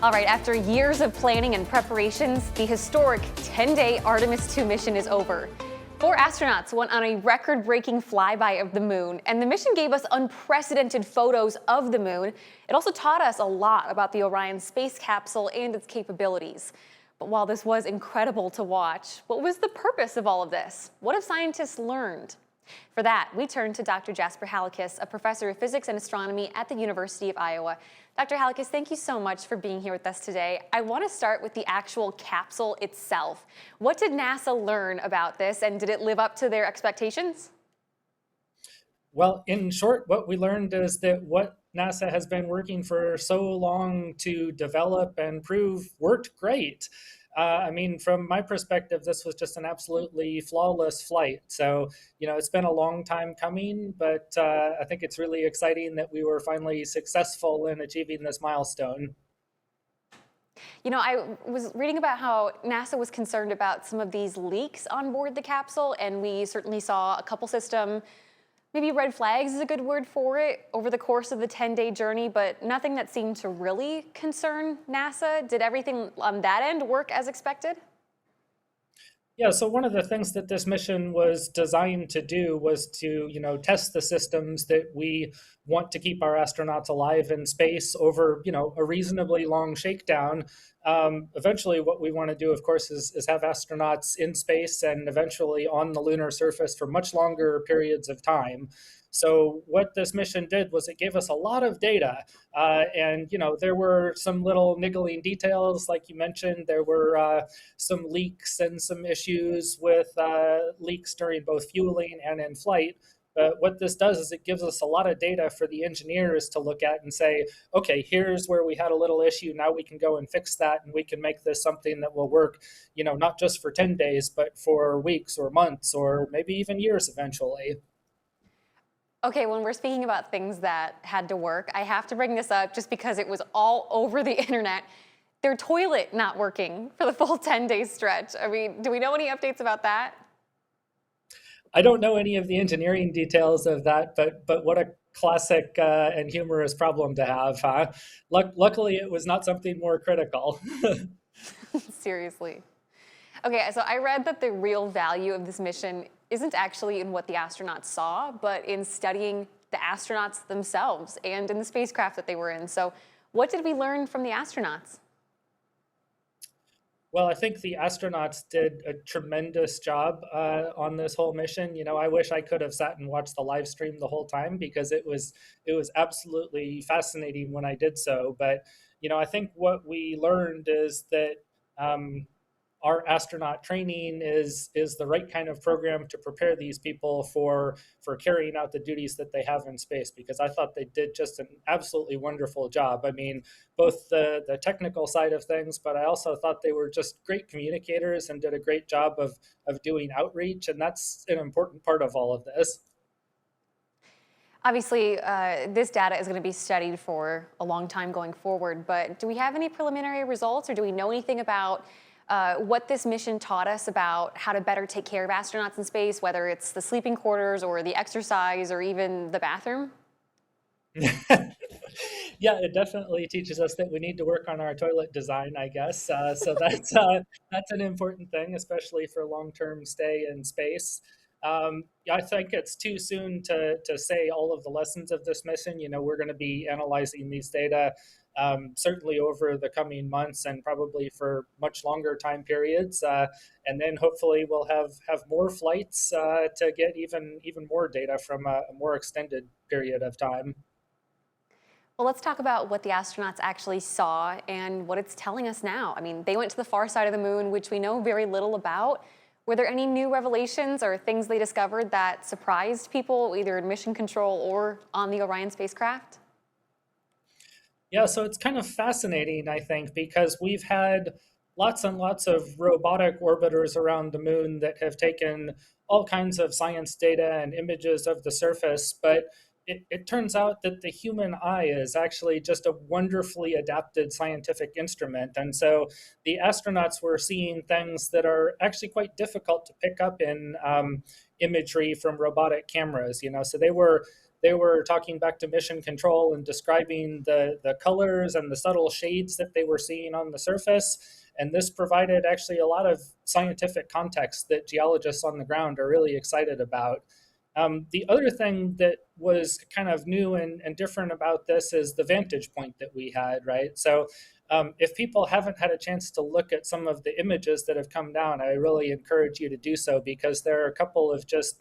All right, after years of planning and preparations, the historic 10-day Artemis II mission is over. 4 astronauts went on a record-breaking flyby of the moon, and the mission gave us unprecedented photos of the moon. It also taught us a lot about the Orion space capsule and its capabilities. But while this was incredible to watch, what was the purpose of all of this? What have scientists learned? For that, we turn to Dr. Jasper Halakis, a professor of physics and astronomy at the University of Iowa. Dr. Halakis, thank you so much for being here with us today. I want to start with the actual capsule itself. What did NASA learn about this, and did it live up to their expectations? Well, in short, what we learned is that what NASA has been working for so long to develop and prove worked great. From my perspective, this was just an absolutely flawless flight. So, it's been a long time coming, but I think it's really exciting that we were finally successful in achieving this milestone. I was reading about how NASA was concerned about some of these leaks on board the capsule, and we certainly saw a couple system, maybe red flags is a good word for it, over the course of the 10-day journey, but nothing that seemed to really concern NASA. Did everything on that end work as expected? Yeah, so one of the things that this mission was designed to do was to, test the systems that we want to keep our astronauts alive in space over, a reasonably long shakedown. Eventually, what we want to do, of course, is have astronauts in space and eventually on the lunar surface for much longer periods of time. So what this mission did was it gave us a lot of data. There were some little niggling details, like you mentioned. There were some leaks and some issues with leaks during both fueling and in flight. But what this does is it gives us a lot of data for the engineers to look at and say, okay, here's where we had a little issue. Now we can go and fix that, and we can make this something that will work, not just for 10 days, but for weeks or months or maybe even years eventually. Okay, when we're speaking about things that had to work, I have to bring this up just because it was all over the internet. Their toilet not working for the full 10-day stretch. Do we know any updates about that? I don't know any of the engineering details of that, but what a classic and humorous problem to have, huh? Luckily, it was not something more critical. Seriously. Okay, so I read that the real value of this mission isn't actually in what the astronauts saw, but in studying the astronauts themselves and in the spacecraft that they were in. So what did we learn from the astronauts? Well, I think the astronauts did a tremendous job on this whole mission. I wish I could have sat and watched the live stream the whole time because it was absolutely fascinating when I did so. But I think what we learned is that our astronaut training is the right kind of program to prepare these people for carrying out the duties that they have in space, because I thought they did just an absolutely wonderful job. Both the technical side of things, but I also thought they were just great communicators and did a great job of doing outreach, and that's an important part of all of this. Obviously, this data is going to be studied for a long time going forward, but do we have any preliminary results, or do we know anything about what this mission taught us about how to better take care of astronauts in space, whether it's the sleeping quarters or the exercise or even the bathroom? Yeah, it definitely teaches us that we need to work on our toilet design, I guess. So that's an important thing, especially for long-term stay in space. I think it's too soon to say all of the lessons of this mission. We're going to be analyzing these data certainly over the coming months and probably for much longer time periods. And then hopefully we'll have more flights to get even more data from a more extended period of time. Well, let's talk about what the astronauts actually saw and what it's telling us now. They went to the far side of the moon, which we know very little about. Were there any new revelations or things they discovered that surprised people, either in mission control or on the Orion spacecraft? Yeah, so it's kind of fascinating, I think, because we've had lots and lots of robotic orbiters around the moon that have taken all kinds of science data and images of the surface, but it turns out that the human eye is actually just a wonderfully adapted scientific instrument. And so the astronauts were seeing things that are actually quite difficult to pick up in imagery from robotic cameras. So they were they were talking back to mission control and describing the colors and the subtle shades that they were seeing on the surface. And this provided actually a lot of scientific context that geologists on the ground are really excited about. The other thing that was kind of new and different about this is the vantage point that we had, right? So if people haven't had a chance to look at some of the images that have come down, I really encourage you to do so because there are a couple of just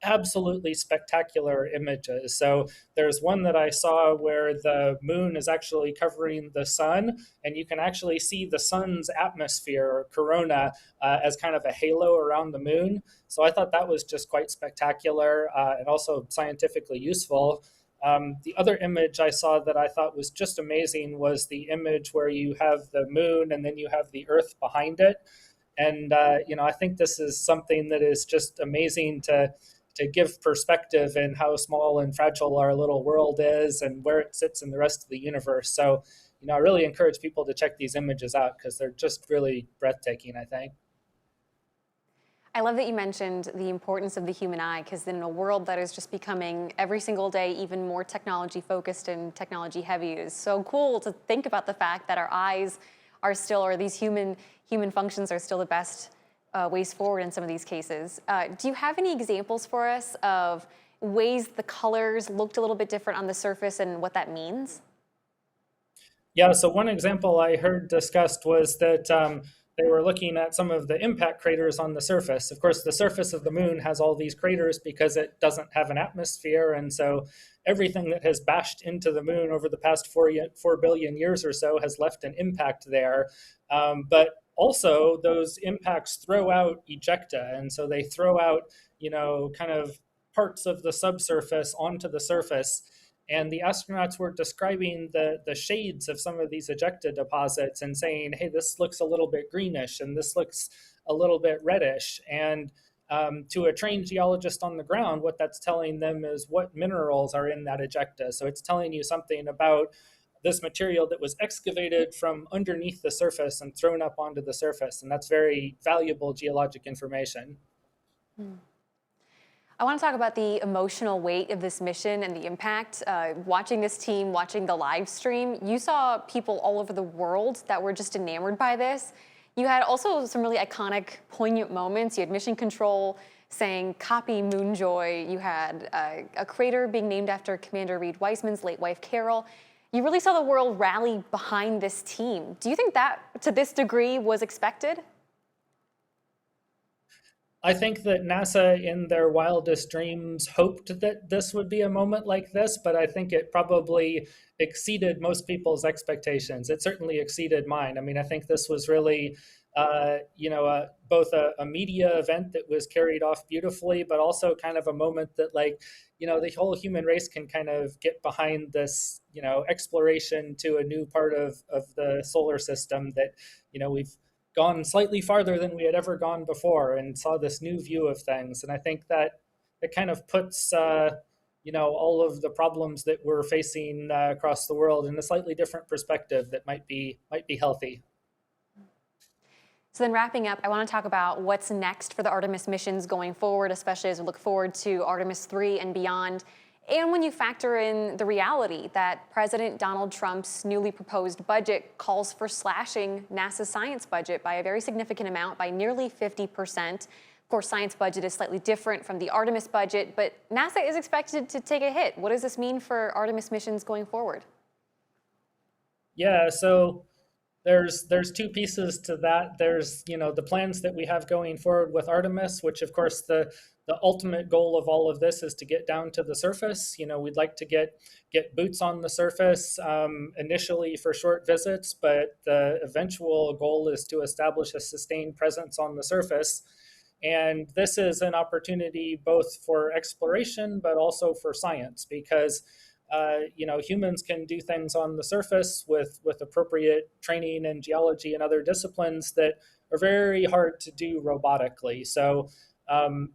absolutely spectacular images. So there's one that I saw where the moon is actually covering the sun, and you can actually see the sun's atmosphere or corona as kind of a halo around the moon. So I thought that was just quite spectacular and also scientifically useful. The other image I saw that I thought was just amazing was the image where you have the moon and then you have the Earth behind it. And I think this is something that is just amazing to give perspective in how small and fragile our little world is and where it sits in the rest of the universe. So, I really encourage people to check these images out because they're just really breathtaking, I think. I love that you mentioned the importance of the human eye, because in a world that is just becoming every single day even more technology focused and technology heavy, it is so cool to think about the fact that our eyes are still, or these human functions are still the best ways forward in some of these cases. Do you have any examples for us of ways the colors looked a little bit different on the surface and what that means? Yeah, so one example I heard discussed was that they were looking at some of the impact craters on the surface. Of course, the surface of the moon has all these craters because it doesn't have an atmosphere. And so everything that has bashed into the moon over the past 4 billion years or so has left an impact there. But also, those impacts throw out ejecta. And so they throw out, kind of parts of the subsurface onto the surface. And the astronauts were describing the shades of some of these ejecta deposits and saying, hey, this looks a little bit greenish and this looks a little bit reddish. And to a trained geologist on the ground, what that's telling them is what minerals are in that ejecta. So it's telling you something about this material that was excavated from underneath the surface and thrown up onto the surface. And that's very valuable geologic information. I want to talk about the emotional weight of this mission and the impact. Watching this team, watching the live stream, you saw people all over the world that were just enamored by this. You had also some really iconic, poignant moments. You had Mission Control saying, "Copy Moonjoy." You had a crater being named after Commander Reed Wiseman's late wife, Carol. You really saw the world rally behind this team. Do you think that, to this degree, was expected? I think that NASA, in their wildest dreams, hoped that this would be a moment like this, but I think it probably exceeded most people's expectations. It certainly exceeded mine. I mean, I think this was really, both a media event that was carried off beautifully, but also kind of a moment that, the whole human race can kind of get behind this, exploration to a new part of the solar system that, we've gone slightly farther than we had ever gone before and saw this new view of things. And I think that it kind of puts, all of the problems that we're facing across the world in a slightly different perspective that might be healthy. So then wrapping up, I want to talk about what's next for the Artemis missions going forward, especially as we look forward to Artemis III and beyond. And when you factor in the reality that President Donald Trump's newly proposed budget calls for slashing NASA's science budget by a very significant amount, by nearly 50%. Of course, science budget is slightly different from the Artemis budget, but NASA is expected to take a hit. What does this mean for Artemis missions going forward? Yeah, so there's two pieces to that. There's, the plans that we have going forward with Artemis, which of course the ultimate goal of all of this is to get down to the surface. We'd like to get boots on the surface initially for short visits, but the eventual goal is to establish a sustained presence on the surface. And this is an opportunity both for exploration, but also for science, because humans can do things on the surface with appropriate training in geology and other disciplines that are very hard to do robotically. So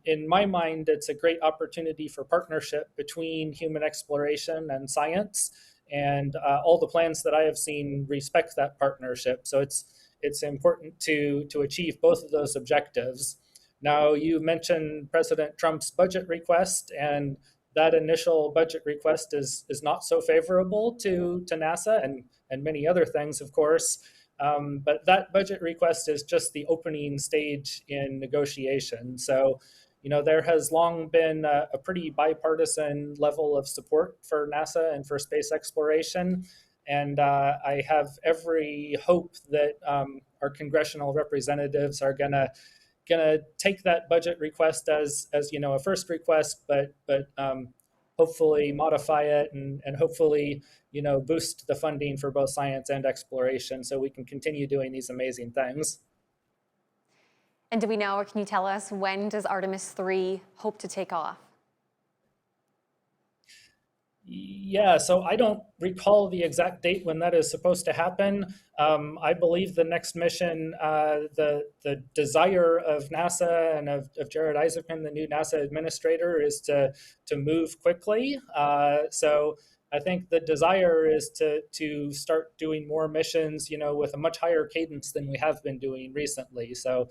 in my mind, it's a great opportunity for partnership between human exploration and science. And all the plans that I have seen respect that partnership. So it's important to achieve both of those objectives. Now, you mentioned President Trump's budget request, and that initial budget request is not so favorable to NASA and many other things, of course. But that budget request is just the opening stage in negotiation. So, there has long been a pretty bipartisan level of support for NASA and for space exploration. And I have every hope that our congressional representatives are gonna take that budget request as a first request, but hopefully modify it and hopefully boost the funding for both science and exploration so we can continue doing these amazing things. And do we know, or can you tell us, when does Artemis III hope to take off? Yeah, so I don't recall the exact date when that is supposed to happen. I believe the next mission, the desire of NASA and of Jared Isaacman, the new NASA administrator, is to move quickly. So I think the desire is to start doing more missions, with a much higher cadence than we have been doing recently. So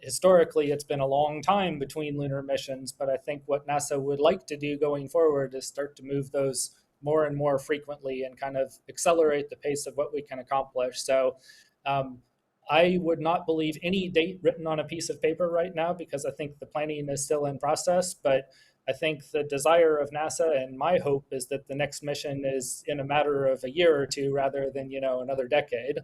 historically, it's been a long time between lunar missions, but I think what NASA would like to do going forward is start to move those more and more frequently and kind of accelerate the pace of what we can accomplish. So I would not believe any date written on a piece of paper right now because I think the planning is still in process, but I think the desire of NASA and my hope is that the next mission is in a matter of a year or two rather than, another decade.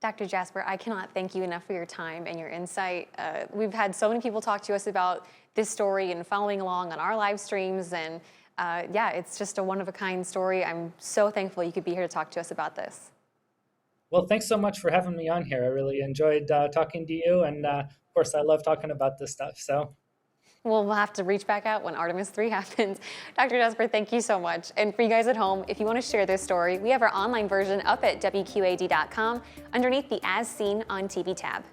Dr. Jasper, I cannot thank you enough for your time and your insight. We've had so many people talk to us about this story and following along on our live streams. And yeah, it's just a one-of-a-kind story. I'm so thankful you could be here to talk to us about this. Well, thanks so much for having me on here. I really enjoyed talking to you. And of course, I love talking about this stuff. So. Well, we'll have to reach back out when Artemis III happens. Dr. Jasper, thank you so much. And for you guys at home, if you want to share this story, we have our online version up at WQAD.com underneath the As Seen on TV tab.